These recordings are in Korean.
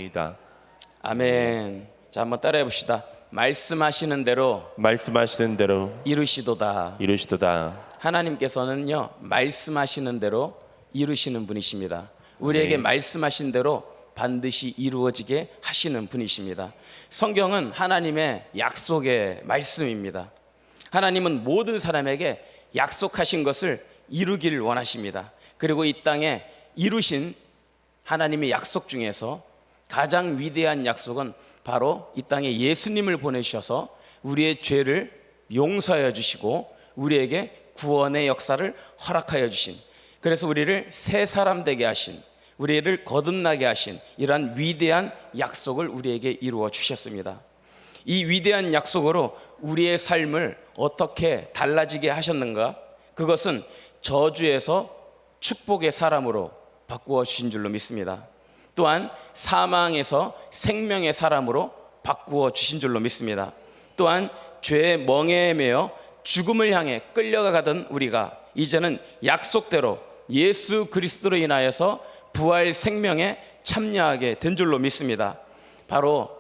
이루었나이다. 아멘. 자, 한번 따라해 봅시다. 말씀하시는 대로 말씀하시는 대로 이루시도다. 이루시도다. 하나님께서는요, 말씀하시는 대로 이루시는 분이십니다. 우리에게 네. 말씀하신 대로 반드시 이루어지게 하시는 분이십니다. 성경은 하나님의 약속의 말씀입니다. 하나님은 모든 사람에게 약속하신 것을 이루기를 원하십니다. 그리고 이 땅에 이루신 하나님의 약속 중에서 가장 위대한 약속은 바로 이 땅에 예수님을 보내주셔서 우리의 죄를 용서하여 주시고 우리에게 구원의 역사를 허락하여 주신, 그래서 우리를 새 사람 되게 하신, 우리를 거듭나게 하신 이러한 위대한 약속을 우리에게 이루어 주셨습니다. 이 위대한 약속으로 우리의 삶을 어떻게 달라지게 하셨는가? 그것은 저주에서 축복의 사람으로 바꾸어 주신 줄로 믿습니다. 또한 사망에서 생명의 사람으로 바꾸어 주신 줄로 믿습니다. 또한 죄의 멍에에 매여 죽음을 향해 끌려가던 우리가 이제는 약속대로 예수 그리스도로 인하여서 부활 생명에 참여하게 된 줄로 믿습니다. 바로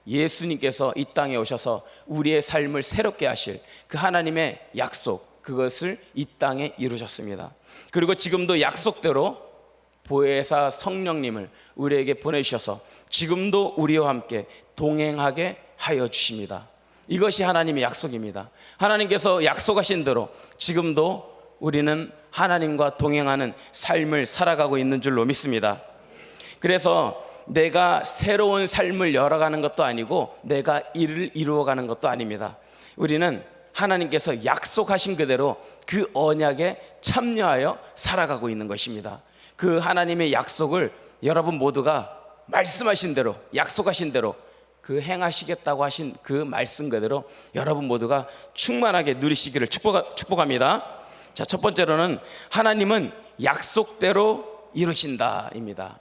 예수님께서 이 땅에 오셔서 우리의 삶을 새롭게 하실 그 하나님의 약속, 그것을 이 땅에 이루셨습니다. 그리고 지금도 약속대로 보혜사 성령님을 우리에게 보내주셔서 지금도 우리와 함께 동행하게 하여 주십니다. 이것이 하나님의 약속입니다. 하나님께서 약속하신 대로 지금도 우리는 하나님과 동행하는 삶을 살아가고 있는 줄로 믿습니다. 그래서 내가 새로운 삶을 열어가는 것도 아니고 내가 일을 이루어가는 것도 아닙니다. 우리는 하나님께서 약속하신 그대로 그 언약에 참여하여 살아가고 있는 것입니다. 그 하나님의 약속을 여러분 모두가 말씀하신 대로, 약속하신 대로 그 행하시겠다고 하신 그 말씀 그대로 여러분 모두가 충만하게 누리시기를 축복합니다. 자, 첫 번째로는 하나님은 약속대로 이루신다입니다.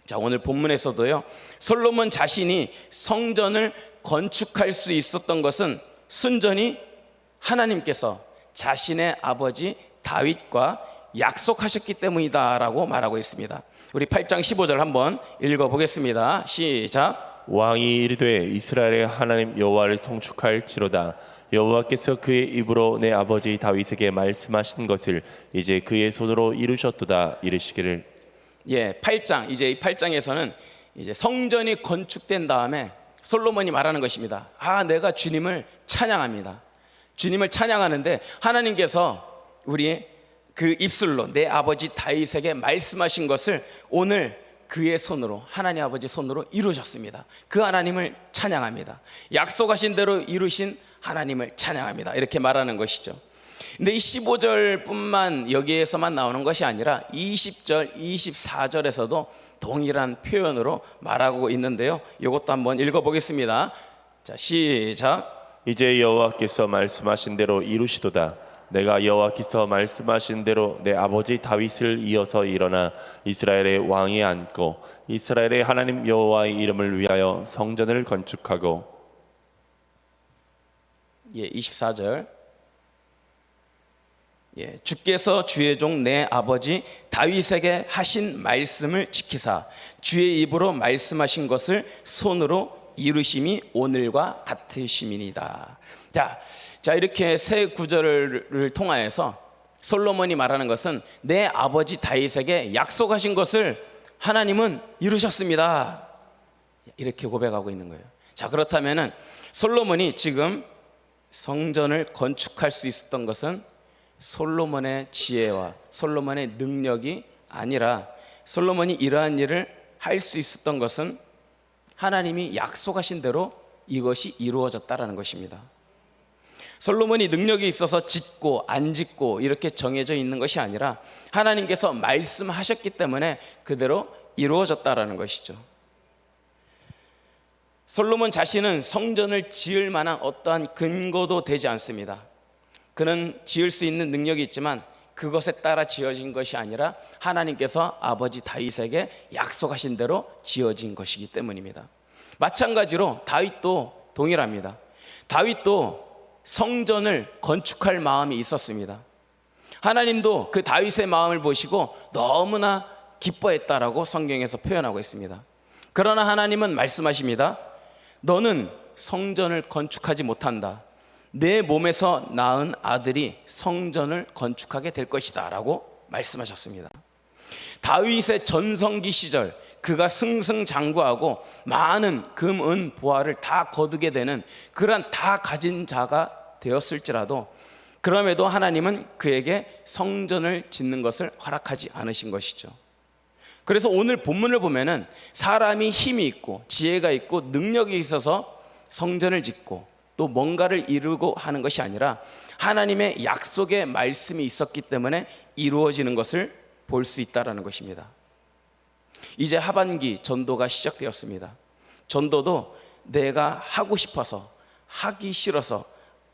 자, 오늘 본문에서도요, 솔로몬 자신이 성전을 건축할 수 있었던 것은 순전히 하나님께서 자신의 아버지 다윗과 약속하셨기 때문이다라고 말하고 있습니다. 우리 8장 15절 한번 읽어보겠습니다. 시작. 왕이 이르되 이스라엘의 하나님 여호와를 송축할지로다. 여호와께서 그의 입으로 내 아버지 다윗에게 말씀하신 것을 이제 그의 손으로 이루셨도다 이르시기를. 8장, 이제 이 8장에서는 이제 성전이 건축된 다음에 솔로몬이 말하는 것입니다. 내가 주님을 찬양합니다. 주님을 찬양하는데 하나님께서 우리 그 입술로 내 아버지 다윗에게 말씀하신 것을 오늘 그의 손으로, 하나님 아버지 손으로 이루셨습니다. 그 하나님을 찬양합니다. 약속하신 대로 이루신 하나님을 찬양합니다. 이렇게 말하는 것이죠. 근데 이 15절뿐만 여기에서만 나오는 것이 아니라 20절, 24절에서도 동일한 표현으로 말하고 있는데요, 이것도 한번 읽어보겠습니다. 자, 시작. 이제 여호와께서 말씀하신 대로 이루시도다. 내가 여호와께서 말씀하신 대로 내 아버지 다윗을 이어서 일어나 이스라엘의 왕위에 앉고 이스라엘의 하나님 여호와의 이름을 위하여 성전을 건축하고. 24절. 주께서 주의 종 내 아버지 다윗에게 하신 말씀을 지키사 주의 입으로 말씀하신 것을 손으로 이루심이 오늘과 같으심이니이다. 자, 이렇게 세 구절을 통하여서 솔로몬이 말하는 것은 내 아버지 다윗에게 약속하신 것을 하나님은 이루셨습니다. 이렇게 고백하고 있는 거예요. 자, 그렇다면은 솔로몬이 지금 성전을 건축할 수 있었던 것은 솔로몬의 지혜와 솔로몬의 능력이 아니라 솔로몬이 이러한 일을 할 수 있었던 것은 하나님이 약속하신 대로 이것이 이루어졌다라는 것입니다. 솔로몬이 능력이 있어서 짓고 안 짓고 이렇게 정해져 있는 것이 아니라 하나님께서 말씀하셨기 때문에 그대로 이루어졌다라는 것이죠. 솔로몬 자신은 성전을 지을 만한 어떠한 근거도 되지 않습니다. 그는 지을 수 있는 능력이 있지만 그것에 따라 지어진 것이 아니라 하나님께서 아버지 다윗에게 약속하신 대로 지어진 것이기 때문입니다. 마찬가지로 다윗도 동일합니다. 다윗도 성전을 건축할 마음이 있었습니다. 하나님도 그 다윗의 마음을 보시고 너무나 기뻐했다라고 성경에서 표현하고 있습니다. 그러나 하나님은 말씀하십니다. 너는 성전을 건축하지 못한다. 내 몸에서 낳은 아들이 성전을 건축하게 될 것이다 라고 말씀하셨습니다. 다윗의 전성기 시절 그가 승승장구하고 많은 금, 은, 보화를 다 거두게 되는 그러한 다 가진 자가 되었을지라도 그럼에도 하나님은 그에게 성전을 짓는 것을 허락하지 않으신 것이죠. 그래서 오늘 본문을 보면은 사람이 힘이 있고 지혜가 있고 능력이 있어서 성전을 짓고 또 뭔가를 이루고 하는 것이 아니라 하나님의 약속의 말씀이 있었기 때문에 이루어지는 것을 볼 수 있다는 것입니다. 이제 하반기 전도가 시작되었습니다. 전도도 내가 하고 싶어서 하기 싫어서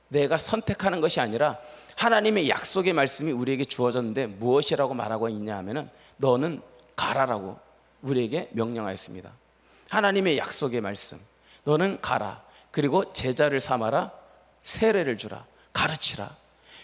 내가 선택하는 것이 아니라 하나님의 약속의 말씀이 우리에게 주어졌는데 무엇이라고 말하고 있냐 하면은 너는 가라라고 우리에게 명령하였습니다. 하나님의 약속의 말씀, 너는 가라. 그리고 제자를 삼아라, 세례를 주라, 가르치라.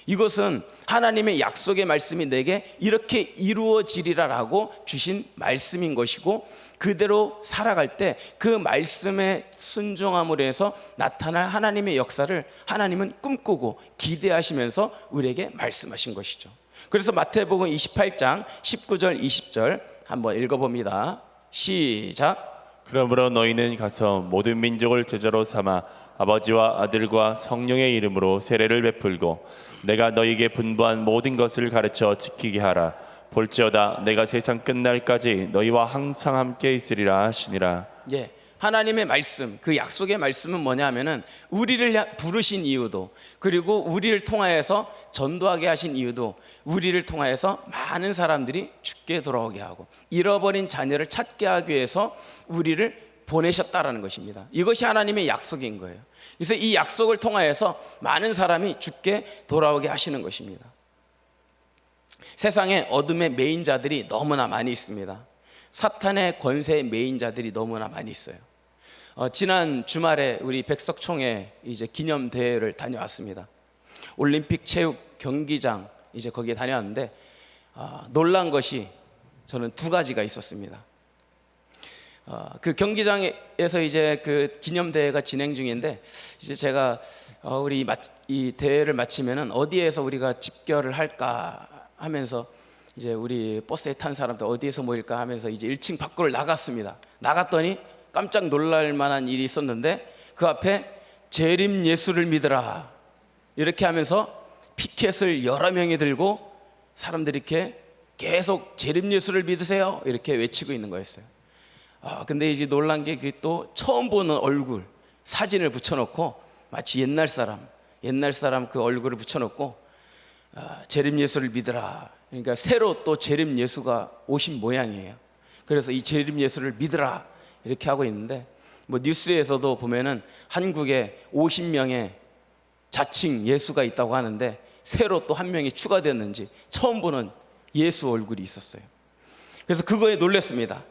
이것은 하나님의 약속의 말씀이 내게 이렇게 이루어지리라라고 주신 말씀인 것이고 그대로 살아갈 때 그 말씀에 순종함으로 해서 나타날 하나님의 역사를 하나님은 꿈꾸고 기대하시면서 우리에게 말씀하신 것이죠. 그래서 마태복음 28장 19절 20절 한번 읽어봅니다. 시작. 그러므로 너희는 가서 모든 민족을 제자로 삼아 아버지와 아들과 성령의 이름으로 세례를 베풀고 내가 너희에게 분부한 모든 것을 가르쳐 지키게 하라. 볼지어다 내가 세상 끝날까지 너희와 항상 함께 있으리라 하시니라. 예, 하나님의 말씀, 그 약속의 말씀은 뭐냐면은 우리를 부르신 이유도 그리고 우리를 통하여서 전도하게 하신 이유도 우리를 통하여서 많은 사람들이 죽게 돌아오게 하고 잃어버린 자녀를 찾게 하기 위해서 우리를 보내셨다라는 것입니다. 이것이 하나님의 약속인 거예요. 그래서 이 약속을 통하여서 많은 사람이 죽게 돌아오게 하시는 것입니다. 세상에 어둠의 메인자들이 너무나 많이 있습니다. 사탄의 권세의 메인자들이 너무나 많이 있어요. 지난 주말에 우리 백석총회 이제 기념 대회를 다녀왔습니다. 올림픽 체육 경기장 이제 거기에 다녀왔는데 놀란 것이 저는 두 가지가 있었습니다. 그 경기장에서 이제 그 기념 대회가 진행 중인데 이제 제가 우리 이 대회를 마치면은 어디에서 우리가 집결을 할까 하면서 이제 우리 버스에 탄 사람들 어디에서 모일까 하면서 이제 1층 밖으로 나갔습니다. 나갔더니 깜짝 놀랄 만한 일이 있었는데 그 앞에 재림 예수를 믿으라 이렇게 하면서 피켓을 여러 명이 들고 사람들이 이렇게 계속 재림 예수를 믿으세요 이렇게 외치고 있는 거였어요. 근데 이제 놀란 게 또 처음 보는 얼굴 사진을 붙여놓고 마치 옛날 사람 그 얼굴을 붙여놓고 재림 예수를 믿으라. 그러니까 새로 또 재림 예수가 오신 모양이에요. 그래서 이 재림 예수를 믿으라 이렇게 하고 있는데 뭐 뉴스에서도 보면은 한국에 50명의 자칭 예수가 있다고 하는데 새로 또 한 명이 추가되었는지 처음 보는 예수 얼굴이 있었어요. 그래서 그거에 놀랐습니다.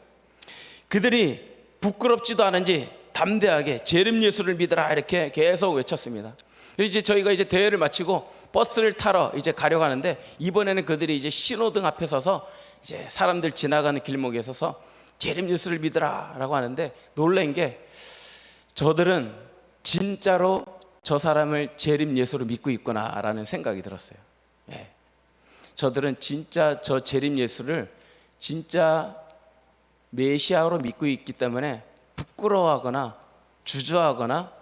그들이 부끄럽지도 않은지 담대하게 재림 예수를 믿으라 이렇게 계속 외쳤습니다. 이제 저희가 이제 대회를 마치고 버스를 타러 이제 가려고 하는데 이번에는 그들이 이제 신호등 앞에 서서 이제 사람들 지나가는 길목에 서서 재림 예수를 믿으라라고 하는데 놀란 게 저들은 진짜로 저 사람을 재림 예수로 믿고 있구나라는 생각이 들었어요. 예. 저들은 진짜 저 재림 예수를 진짜 메시아로 믿고 있기 때문에 부끄러워하거나 주저하거나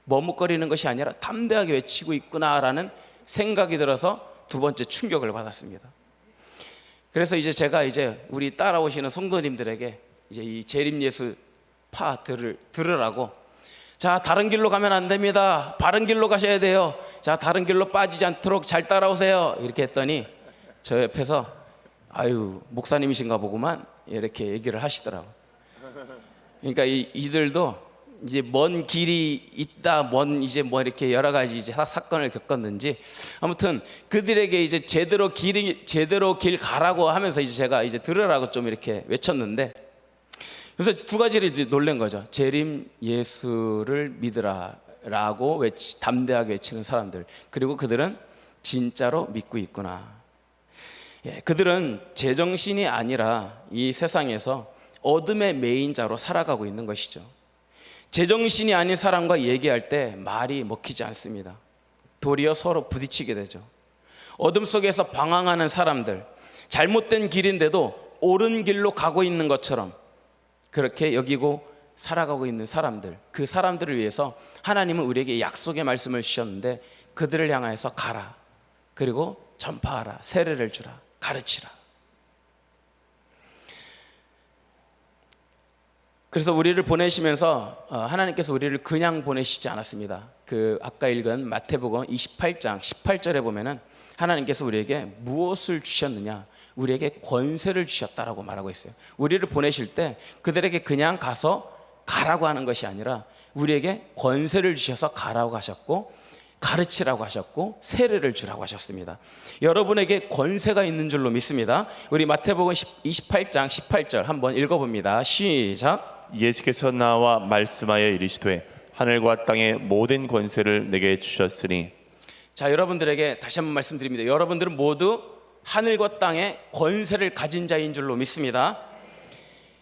머뭇거리는 것이 아니라 담대하게 외치고 있구나라는 생각이 들어서 두 번째 충격을 받았습니다. 그래서 이제 제가 이제 우리 따라오시는 성도님들에게 이제 이 재림 예수 파 들으라고 자 다른 길로 가면 안 됩니다. 바른 길로 가셔야 돼요. 자 다른 길로 빠지지 않도록 잘 따라오세요. 이렇게 했더니 저 옆에서 아유 목사님이신가 보구만 이렇게 얘기를 하시더라고. 그러니까 이들도 이제 먼 길이 있다, 먼 이제 뭐 이렇게 여러 가지 이제 사건을 겪었는지 아무튼 그들에게 이제 제대로 길 가라고 하면서 이제 제가 이제 들으라고 좀 이렇게 외쳤는데 그래서 두 가지를 이제 놀란 거죠. 재림 예수를 믿으라라고 담대하게 외치는 사람들 그리고 그들은 진짜로 믿고 있구나. 예, 그들은 제정신이 아니라 이 세상에서 어둠의 메인자로 살아가고 있는 것이죠. 제정신이 아닌 사람과 얘기할 때 말이 먹히지 않습니다. 도리어 서로 부딪히게 되죠. 어둠 속에서 방황하는 사람들, 잘못된 길인데도 옳은 길로 가고 있는 것처럼 그렇게 여기고 살아가고 있는 사람들, 그 사람들을 위해서 하나님은 우리에게 약속의 말씀을 주셨는데 그들을 향하여서 가라, 그리고 전파하라, 세례를 주라, 가르치라. 그래서 우리를 보내시면서 하나님께서 우리를 그냥 보내시지 않았습니다. 그 아까 읽은 마태복음 28장 18절에 보면은 하나님께서 우리에게 무엇을 주셨느냐, 우리에게 권세를 주셨다라고 말하고 있어요. 우리를 보내실 때 그들에게 그냥 가서 가라고 하는 것이 아니라 우리에게 권세를 주셔서 가라고 하셨고, 가르치라고 하셨고, 세례를 주라고 하셨습니다. 여러분에게 권세가 있는 줄로 믿습니다. 우리 마태복음 28장 18절 한번 읽어봅니다. 시작. 예수께서 나와 말씀하여 이르시되 하늘과 땅의 모든 권세를 내게 주셨으니. 자, 여러분들에게 다시 한번 말씀드립니다. 여러분들은 모두 하늘과 땅의 권세를 가진 자인 줄로 믿습니다.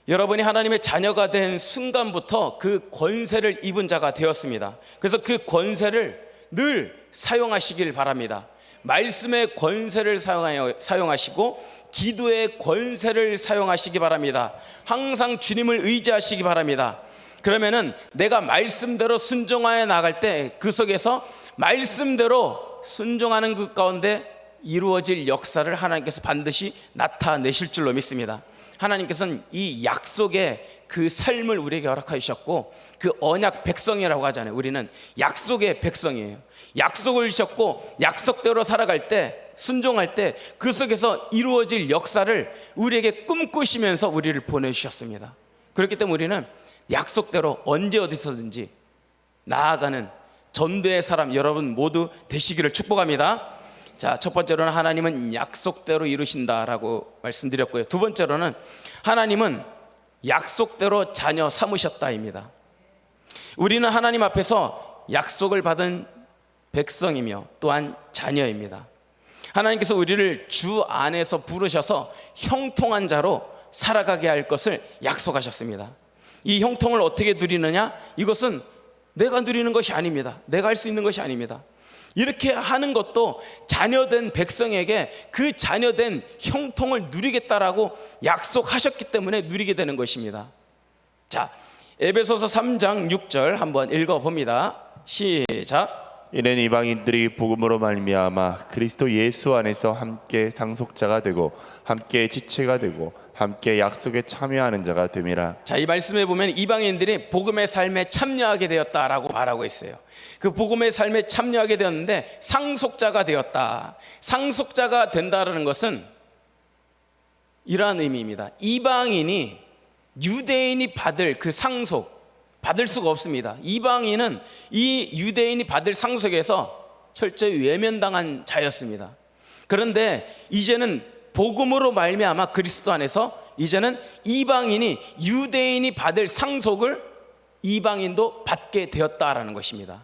여러분이 하나님의 자녀가 된 순간부터 그 권세를 입은 자가 되었습니다. 그래서 그 권세를 늘 사용하시길 바랍니다. 말씀의 권세를 사용하시고 기도의 권세를 사용하시기 바랍니다. 항상 주님을 의지하시기 바랍니다. 그러면은 내가 말씀대로 순종하여 나갈 때 그 속에서 말씀대로 순종하는 그 가운데 이루어질 역사를 하나님께서 반드시 나타내실 줄로 믿습니다. 하나님께서는 이 약속의 그 삶을 우리에게 허락해 주셨고, 그 언약 백성이라고 하잖아요. 우리는 약속의 백성이에요. 약속을 주셨고 약속대로 살아갈 때, 순종할 때 그 속에서 이루어질 역사를 우리에게 꿈꾸시면서 우리를 보내주셨습니다. 그렇기 때문에 우리는 약속대로 언제 어디서든지 나아가는 전도의 사람 여러분 모두 되시기를 축복합니다. 자, 첫 번째로는 하나님은 약속대로 이루신다라고 말씀드렸고요. 두 번째로는 하나님은 약속대로 자녀 삼으셨다입니다. 우리는 하나님 앞에서 약속을 받은 백성이며 또한 자녀입니다. 하나님께서 우리를 주 안에서 부르셔서 형통한 자로 살아가게 할 것을 약속하셨습니다. 이 형통을 어떻게 누리느냐? 이것은 내가 누리는 것이 아닙니다. 내가 할 수 있는 것이 아닙니다. 이렇게 하는 것도 자녀된 백성에게 그 자녀된 형통을 누리겠다라고 약속하셨기 때문에 누리게 되는 것입니다. 자, 에베소서 3장 6절 한번 읽어봅니다. 시작. 이는 이방인들이 복음으로 말미암아 그리스도 예수 안에서 함께 상속자가 되고 함께 지체가 되고 함께 약속에 참여하는 자가 됨이라. 자, 이 말씀에 보면 이방인들이 복음의 삶에 참여하게 되었다라고 말하고 있어요. 그 복음의 삶에 참여하게 되었는데 상속자가 되었다. 상속자가 된다라는 것은 이러한 의미입니다. 이방인이 유대인이 받을 그 상속 받을 수가 없습니다. 이방인은 이 유대인이 받을 상속에서 철저히 외면당한 자였습니다. 그런데 이제는 복음으로 말미암아 그리스도 안에서 이제는 이방인이 유대인이 받을 상속을 이방인도 받게 되었다라는 것입니다.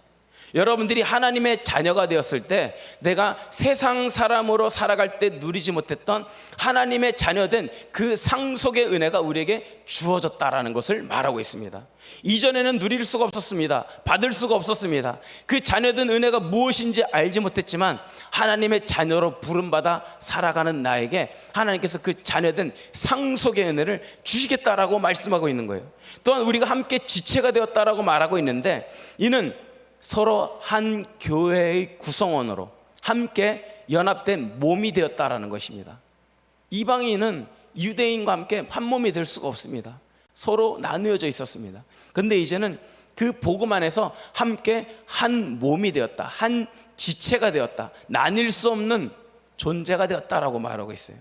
여러분들이 하나님의 자녀가 되었을 때 내가 세상 사람으로 살아갈 때 누리지 못했던 하나님의 자녀된 그 상속의 은혜가 우리에게 주어졌다라는 것을 말하고 있습니다. 이전에는 누릴 수가 없었습니다. 받을 수가 없었습니다. 그 자녀된 은혜가 무엇인지 알지 못했지만 하나님의 자녀로 부름받아 살아가는 나에게 하나님께서 그 자녀된 상속의 은혜를 주시겠다라고 말씀하고 있는 거예요. 또한 우리가 함께 지체가 되었다라고 말하고 있는데 이는 서로 한 교회의 구성원으로 함께 연합된 몸이 되었다라는 것입니다. 이방인은 유대인과 함께 한 몸이 될 수가 없습니다. 서로 나누어져 있었습니다. 그런데 이제는 그 복음 안에서 함께 한 몸이 되었다, 한 지체가 되었다, 나뉠 수 없는 존재가 되었다라고 말하고 있어요.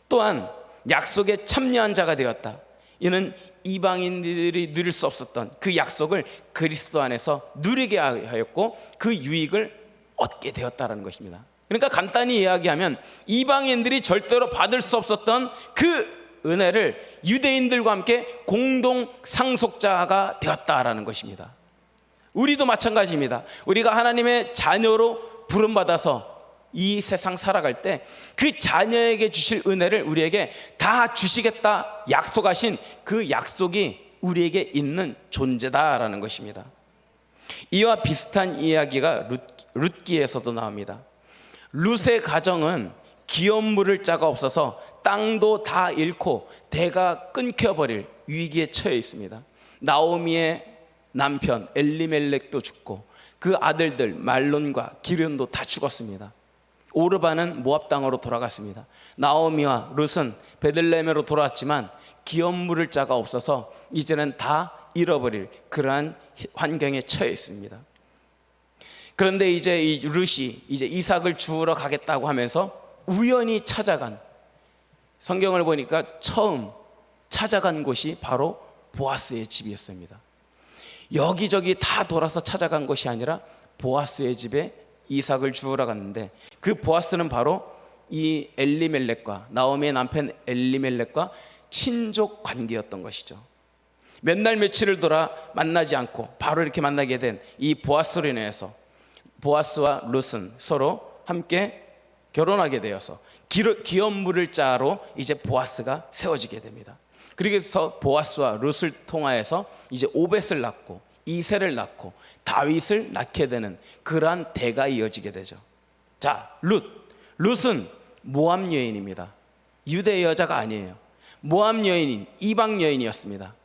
또한 약속에 참여한 자가 되었다. 이는 이방인들이 누릴 수 없었던 그 약속을 그리스도 안에서 누리게 하였고 그 유익을 얻게 되었다는 것입니다. 그러니까 간단히 이야기하면 이방인들이 절대로 받을 수 없었던 그 은혜를 유대인들과 함께 공동 상속자가 되었다라는 것입니다. 우리도 마찬가지입니다. 우리가 하나님의 자녀로 부름받아서 이 세상 살아갈 때 그 자녀에게 주실 은혜를 우리에게 다 주시겠다 약속하신 그 약속이 우리에게 있는 존재다라는 것입니다. 이와 비슷한 이야기가 룻기에서도 나옵니다. 룻의 가정은 기업 물을 자가 없어서 땅도 다 잃고 대가 끊겨버릴 위기에 처해 있습니다. 나오미의 남편 엘리멜렉도 죽고 그 아들들 말론과 기련도 다 죽었습니다. 오르바는 모압 땅으로 돌아갔습니다. 나오미와 룻은 베들레헴으로 돌아왔지만 기업 물을 자가 없어서 이제는 다 잃어버릴 그러한 환경에 처해 있습니다. 그런데 이제 이 룻이 이제 이삭을 주우러 가겠다고 하면서 우연히 찾아간, 성경을 보니까 처음 찾아간 곳이 바로 보아스의 집이었습니다. 여기저기 다 돌아서 찾아간 것이 아니라 보아스의 집에 이삭을 주우러 갔는데, 그 보아스는 바로 이 엘리멜렉과, 나오미의 남편 엘리멜렉과 친족 관계였던 것이죠. 몇 날 며칠을 돌아 만나지 않고 바로 이렇게 만나게 된 이 보아스로 인해서 보아스와 룻은 서로 함께 결혼하게 되어서 기업 물을 자로 이제 보아스가 세워지게 됩니다. 그래서 보아스와 룻을 통하여서 이제 오벳을 낳고 이새를 낳고 다윗을 낳게 되는 그러한 대가 이어지게 되죠. 자, 룻은 모압 여인입니다. 유대 여자가 아니에요. 모압 여인인, 이방 여인이었습니다.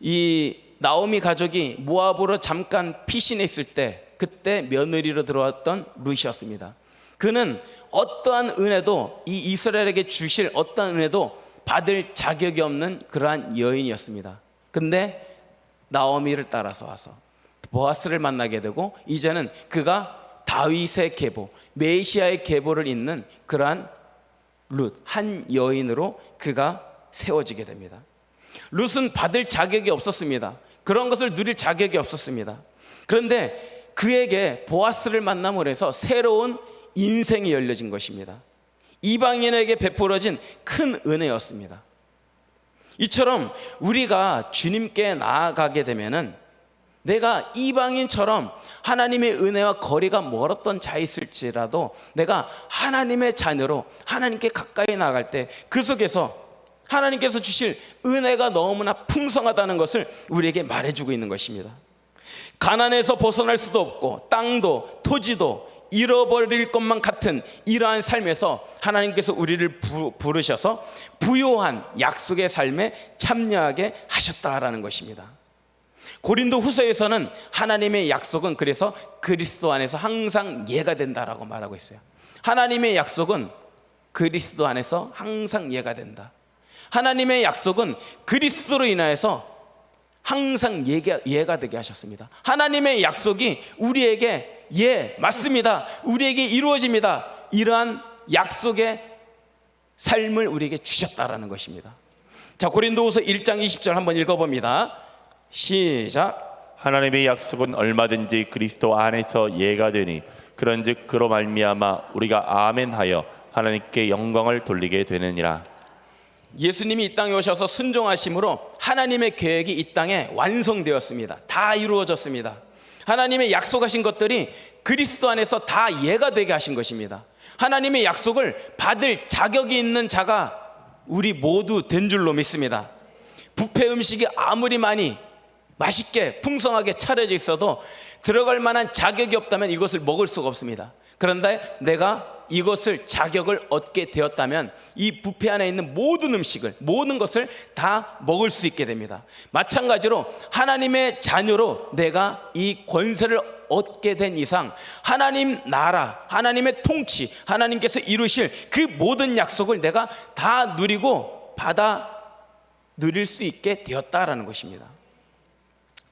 이 나오미 가족이 모압으로 잠깐 피신해 있을 때 그때 며느리로 들어왔던 룻이었습니다. 그는 어떠한 은혜도, 이 이스라엘에게 주실 어떠한 은혜도 받을 자격이 없는 그러한 여인이었습니다. 근데 나오미를 따라서 와서 보아스를 만나게 되고 이제는 그가 다윗의 계보, 메시아의 계보를 잇는 그러한 룻, 한 여인으로 그가 세워지게 됩니다. 룻은 받을 자격이 없었습니다. 그런 것을 누릴 자격이 없었습니다. 그런데 그에게 보아스를 만남으로 해서 새로운 인생이 열려진 것입니다. 이방인에게 베풀어진 큰 은혜였습니다. 이처럼 우리가 주님께 나아가게 되면은 내가 이방인처럼 하나님의 은혜와 거리가 멀었던 자 있을지라도 내가 하나님의 자녀로 하나님께 가까이 나아갈 때 그 속에서 하나님께서 주실 은혜가 너무나 풍성하다는 것을 우리에게 말해주고 있는 것입니다. 가난에서 벗어날 수도 없고 땅도 토지도 잃어버릴 것만 같은 이러한 삶에서 하나님께서 우리를 부르셔서 부요한 약속의 삶에 참여하게 하셨다라는 것입니다. 고린도 후서에서는 하나님의 약속은 그래서 그리스도 안에서 항상 예가 된다라고 말하고 있어요. 하나님의 약속은 그리스도 안에서 항상 예가 된다. 하나님의 약속은 그리스도로 인하여서 항상 예가 되게 하셨습니다. 하나님의 약속이 우리에게 맞습니다. 우리에게 이루어집니다. 이러한 약속의 삶을 우리에게 주셨다라는 것입니다. 자, 고린도후서 1장 20절 한번 읽어봅니다. 시작. 하나님의 약속은 얼마든지 그리스도 안에서 예가 되니 그런즉 그로 말미암아 우리가 아멘하여 하나님께 영광을 돌리게 되느니라. 예수님이 이 땅에 오셔서 순종하심으로 하나님의 계획이 이 땅에 완성되었습니다. 다 이루어졌습니다. 하나님의 약속하신 것들이 그리스도 안에서 다 예가 되게 하신 것입니다. 하나님의 약속을 받을 자격이 있는 자가 우리 모두 된 줄로 믿습니다. 뷔페 음식이 아무리 많이 맛있게 풍성하게 차려져 있어도 들어갈 만한 자격이 없다면 이것을 먹을 수가 없습니다. 그런데 내가 이것을 자격을 얻게 되었다면 이 뷔페 안에 있는 모든 음식을, 모든 것을 다 먹을 수 있게 됩니다. 마찬가지로 하나님의 자녀로 내가 이 권세를 얻게 된 이상 하나님 나라, 하나님의 통치, 하나님께서 이루실 그 모든 약속을 내가 다 누리고 받아 누릴 수 있게 되었다라는 것입니다.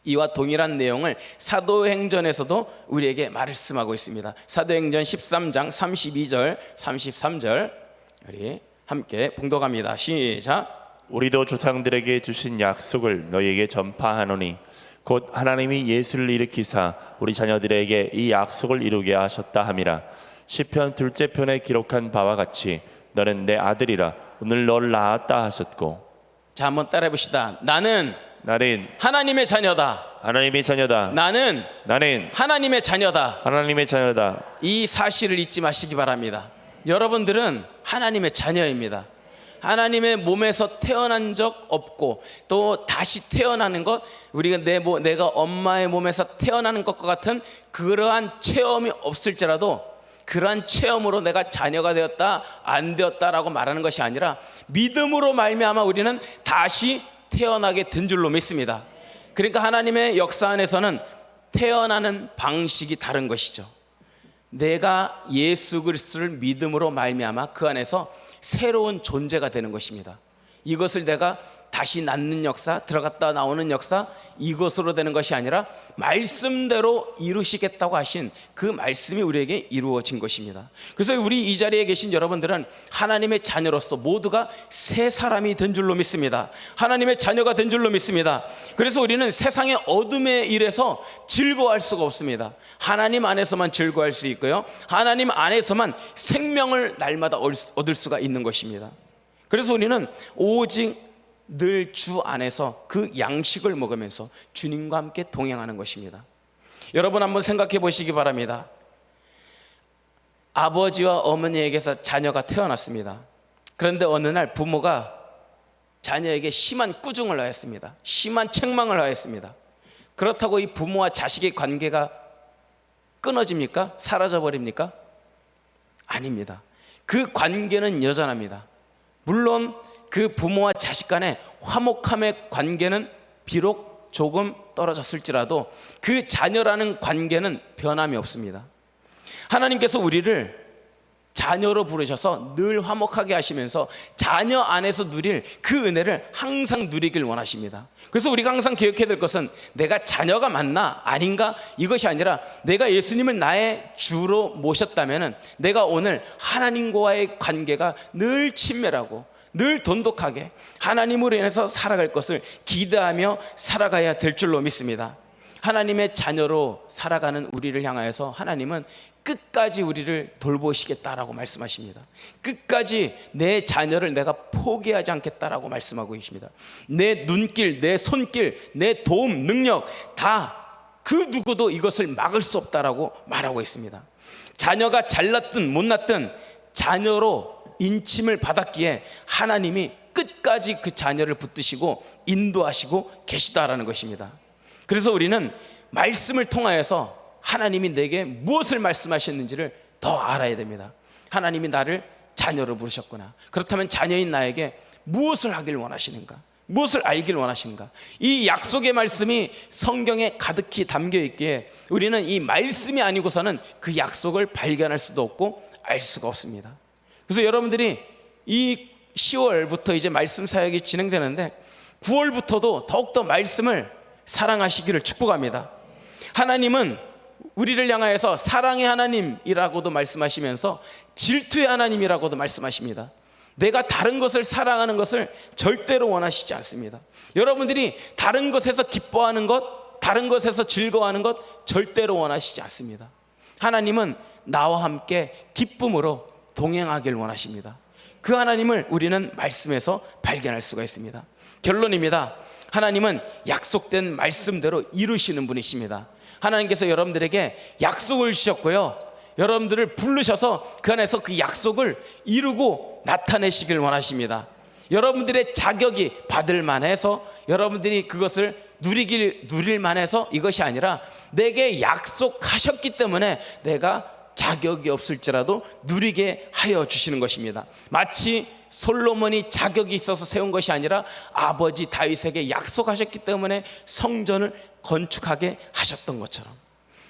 이와 동일한 내용을 사도행전에서도 우리에게 말씀하고 있습니다. 사도행전 13장 32절 33절 우리 함께 봉독합니다. 시작. 우리도 조상들에게 주신 약속을 너희에게 전파하노니 곧 하나님이 예수를 일으키사 우리 자녀들에게 이 약속을 이루게 하셨다 함이라. 시편 둘째 편에 기록한 바와 같이 너는 내 아들이라 오늘 널 낳았다 하셨고. 자, 한번 따라해 봅시다. 나는 나는 하나님의 자녀다. 하나님의 자녀다. 나는 나는 하나님의 자녀다. 하나님의 자녀다. 이 사실을 잊지 마시기 바랍니다. 여러분들은 하나님의 자녀입니다. 하나님의 몸에서 태어난 적 없고 또 다시 태어나는 것, 우리가 내가 엄마의 몸에서 태어나는 것과 같은 그러한 체험이 없을지라도 그러한 체험으로 내가 자녀가 되었다 안 되었다라고 말하는 것이 아니라 믿음으로 말미암아 우리는 다시 태어나게 된 줄로 믿습니다. 그러니까 하나님의 역사 안에서는 태어나는 방식이 다른 것이죠. 내가 예수 그리스도를 믿음으로 말미암아 그 안에서 새로운 존재가 되는 것입니다. 이것을 내가 다시 낳는 역사, 들어갔다 나오는 역사, 이것으로 되는 것이 아니라 말씀대로 이루시겠다고 하신 그 말씀이 우리에게 이루어진 것입니다. 그래서 우리 이 자리에 계신 여러분들은 하나님의 자녀로서 모두가 새 사람이 된 줄로 믿습니다. 하나님의 자녀가 된 줄로 믿습니다. 그래서 우리는 세상의 어둠의 일에서 즐거워할 수가 없습니다. 하나님 안에서만 즐거워할 수 있고요, 하나님 안에서만 생명을 날마다 얻을 수가 있는 것입니다. 그래서 우리는 오직 늘 주 안에서 그 양식을 먹으면서 주님과 함께 동행하는 것입니다. 여러분 한번 생각해 보시기 바랍니다. 아버지와 어머니에게서 자녀가 태어났습니다. 그런데 어느 날 부모가 자녀에게 심한 꾸중을 하였습니다. 심한 책망을 하였습니다. 그렇다고 이 부모와 자식의 관계가 끊어집니까? 사라져 버립니까? 아닙니다. 그 관계는 여전합니다. 물론 그 부모와 자식 간의 화목함의 관계는 비록 조금 떨어졌을지라도 그 자녀라는 관계는 변함이 없습니다. 하나님께서 우리를 자녀로 부르셔서 늘 화목하게 하시면서 자녀 안에서 누릴 그 은혜를 항상 누리길 원하십니다. 그래서 우리가 항상 기억해야 될 것은 내가 자녀가 맞나 아닌가 이것이 아니라 내가 예수님을 나의 주로 모셨다면 내가 오늘 하나님과의 관계가 늘 친밀하고 늘 돈독하게 하나님으로 인해서 살아갈 것을 기대하며 살아가야 될 줄로 믿습니다. 하나님의 자녀로 살아가는 우리를 향하여서 하나님은 끝까지 우리를 돌보시겠다라고 말씀하십니다. 끝까지 내 자녀를 내가 포기하지 않겠다라고 말씀하고 계십니다. 내 눈길, 내 손길, 내 도움, 능력 다 그 누구도 이것을 막을 수 없다라고 말하고 있습니다. 자녀가 잘났든 못났든 자녀로 인침을 받았기에 하나님이 끝까지 그 자녀를 붙드시고 인도하시고 계시다라는 것입니다. 그래서 우리는 말씀을 통하여서 하나님이 내게 무엇을 말씀하셨는지를 더 알아야 됩니다. 하나님이 나를 자녀로 부르셨구나. 그렇다면 자녀인 나에게 무엇을 하길 원하시는가? 무엇을 알길 원하시는가? 이 약속의 말씀이 성경에 가득히 담겨 있기에 우리는 이 말씀이 아니고서는 그 약속을 발견할 수도 없고 알 수가 없습니다. 그래서 여러분들이 이 10월부터 이제 말씀 사역이 진행되는데 9월부터도 더욱더 말씀을 사랑하시기를 축복합니다. 하나님은 우리를 향하여서 사랑의 하나님이라고도 말씀하시면서 질투의 하나님이라고도 말씀하십니다. 내가 다른 것을 사랑하는 것을 절대로 원하시지 않습니다. 여러분들이 다른 것에서 기뻐하는 것, 다른 것에서 즐거워하는 것 절대로 원하시지 않습니다. 하나님은 나와 함께 기쁨으로 동행하길 원하십니다. 그 하나님을 우리는 말씀에서 발견할 수가 있습니다. 결론입니다. 하나님은 약속된 말씀대로 이루시는 분이십니다. 하나님께서 여러분들에게 약속을 주셨고요, 여러분들을 부르셔서 그 안에서 그 약속을 이루고 나타내시길 원하십니다. 여러분들의 자격이 받을 만해서 여러분들이 그것을 누릴 만해서 이것이 아니라 내게 약속하셨기 때문에 내가 자격이 없을지라도 누리게 하여 주시는 것입니다. 마치 솔로몬이 자격이 있어서 세운 것이 아니라 아버지 다윗에게 약속하셨기 때문에 성전을 건축하게 하셨던 것처럼.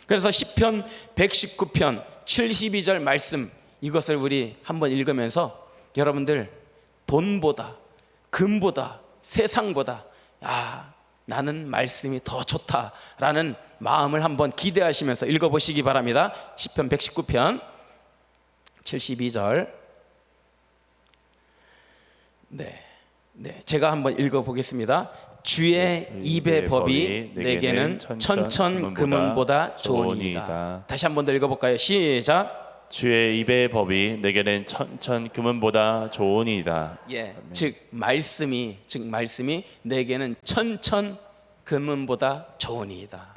그래서 시편 119편 72절 말씀, 이것을 우리 한번 읽으면서 여러분들 돈보다 금보다 세상보다 나는 말씀이 더 좋다라는 마음을 한번 기대하시면서 읽어보시기 바랍니다. 시편 119편 72절. 제가 한번 읽어보겠습니다. 주의 입의 법이 내게는 천천 금은보다 좋으니이다. 다시 한번 더 읽어볼까요? 시작. 주의 입의 법이 내게는 천천 금은보다 좋으니이다. 즉 말씀이 내게는 천천 금은보다 좋으니이다.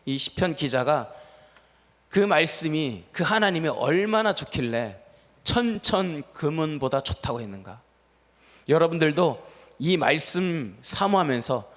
이 시편 기자가 그 말씀이 그 하나님이 얼마나 좋길래 천천 금은보다 좋다고 했는가. 여러분들도 이 말씀 사모하면서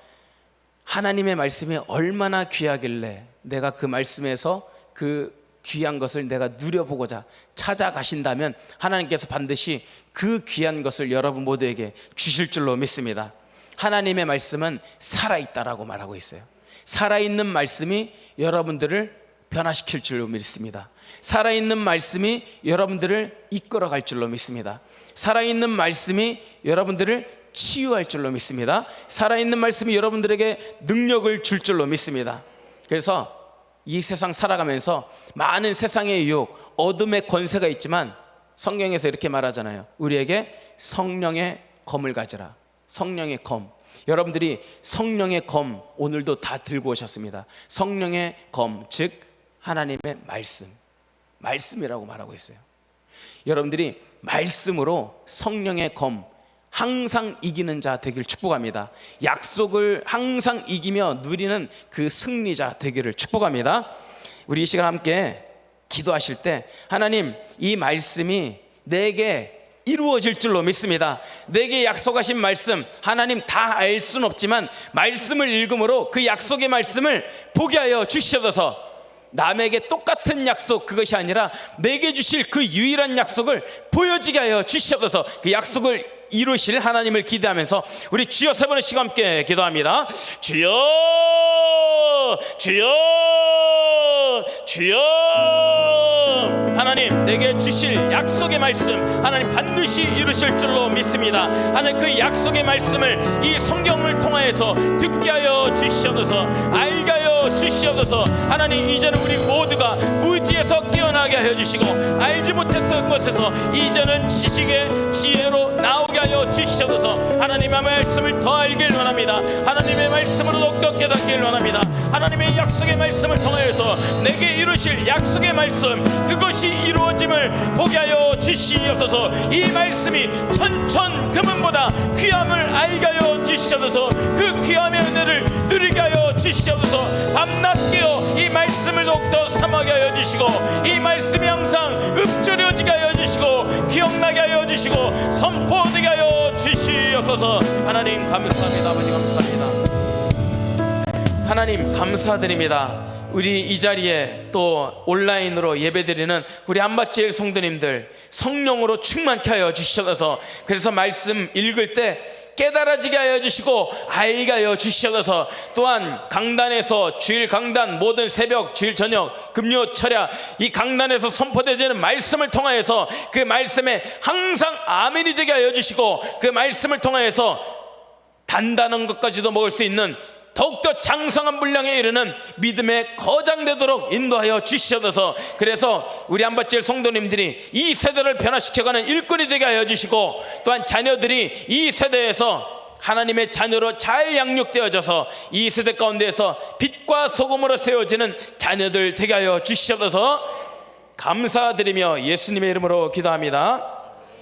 하나님의 말씀이 얼마나 귀하길래 내가 그 말씀에서 그 귀한 것을 내가 누려보고자 찾아가신다면 하나님께서 반드시 그 귀한 것을 여러분 모두에게 주실 줄로 믿습니다. 하나님의 말씀은 살아있다라고 말하고 있어요. 살아있는 말씀이 여러분들을 변화시킬 줄로 믿습니다. 살아있는 말씀이 여러분들을 이끌어갈 줄로 믿습니다. 살아있는 말씀이 여러분들을 치유할 줄로 믿습니다. 살아있는 말씀이 여러분들에게 능력을 줄 줄로 믿습니다. 그래서 이 세상 살아가면서 많은 세상의 유혹, 어둠의 권세가 있지만 성경에서 이렇게 말하잖아요. 우리에게 성령의 검을 가지라. 성령의 검. 여러분들이 성령의 검 오늘도 다 들고 오셨습니다. 성령의 검, 즉 하나님의 말씀이라고 말하고 있어요. 여러분들이 말씀으로 성령의 검 항상 이기는 자 되길 축복합니다. 약속을 항상 이기며 누리는 그 승리자 되기를 축복합니다. 우리 이 시간 함께 기도하실 때 하나님, 이 말씀이 내게 이루어질 줄로 믿습니다. 내게 약속하신 말씀, 하나님 다 알 수는 없지만 말씀을 읽음으로 그 약속의 말씀을 보게 하여 주시옵소서. 남에게 똑같은 약속, 그것이 아니라 내게 주실 그 유일한 약속을 보여지게 하여 주시옵소서. 그 약속을 이루실 하나님을 기대하면서 우리 주여 세 번의 시간 함께 기도합니다. 주여, 주여, 주여. 하나님, 내게 주실 약속의 말씀 하나님 반드시 이루실 줄로 믿습니다. 하나님, 그 약속의 말씀을 이 성경을 통하여서 듣게 하여 주시옵소서. 알게 하여 주시옵소서. 하나님, 이제는 우리 모두가 무지에서 깨어나게 하여 주시고 알지 못했던 것에서 이제는 지식의 지혜로 나오게 하여 주시옵소서. 하나님의 말씀을 더 알길 원합니다. 하나님의 말씀으로 더욱더 깨닫길 원합니다. 하나님의 약속의 말씀을 통하여서 내게 이루실 약속의 말씀, 그것이 이루어짐을 보게 하여 주시옵소서. 이 말씀이 천천 금은보다 귀함을 알게 하여 주시옵소서. 그 귀함의 은혜를 누리게 하여 주시옵소서. 밤낮 깨어 이 말씀을 더욱더 삼하게 하여 주시고 이 말씀이 항상 읊조려지게 하여 주시고 기억나게 하여 주시고 선포되게 하여 주시옵소서. 하나님 감사합니다. 아버지 감사합니다. 하나님 감사드립니다. 우리 이 자리에 또 온라인으로 예배드리는 우리 안바제일 성도님들 성령으로 충만케 하여 주시옵소서. 그래서 말씀 읽을 때 깨달아지게 하여 주시고 알게 하여 주시옵소서. 또한 강단에서 주일 강단, 모든 새벽, 주일 저녁, 금요 철야 이 강단에서 선포되는 말씀을 통하여서 그 말씀에 항상 아멘이 되게 하여 주시고 그 말씀을 통하여서 단단한 것까지도 먹을 수 있는 더욱더 장성한 분량에 이르는 믿음의 거장되도록 인도하여 주시옵소서. 그래서 우리 안바제일 성도님들이 이 세대를 변화시켜가는 일꾼이 되게 하여 주시고 또한 자녀들이 이 세대에서 하나님의 자녀로 잘 양육되어져서 이 세대 가운데에서 빛과 소금으로 세워지는 자녀들 되게 하여 주시옵소서. 감사드리며 예수님의 이름으로 기도합니다.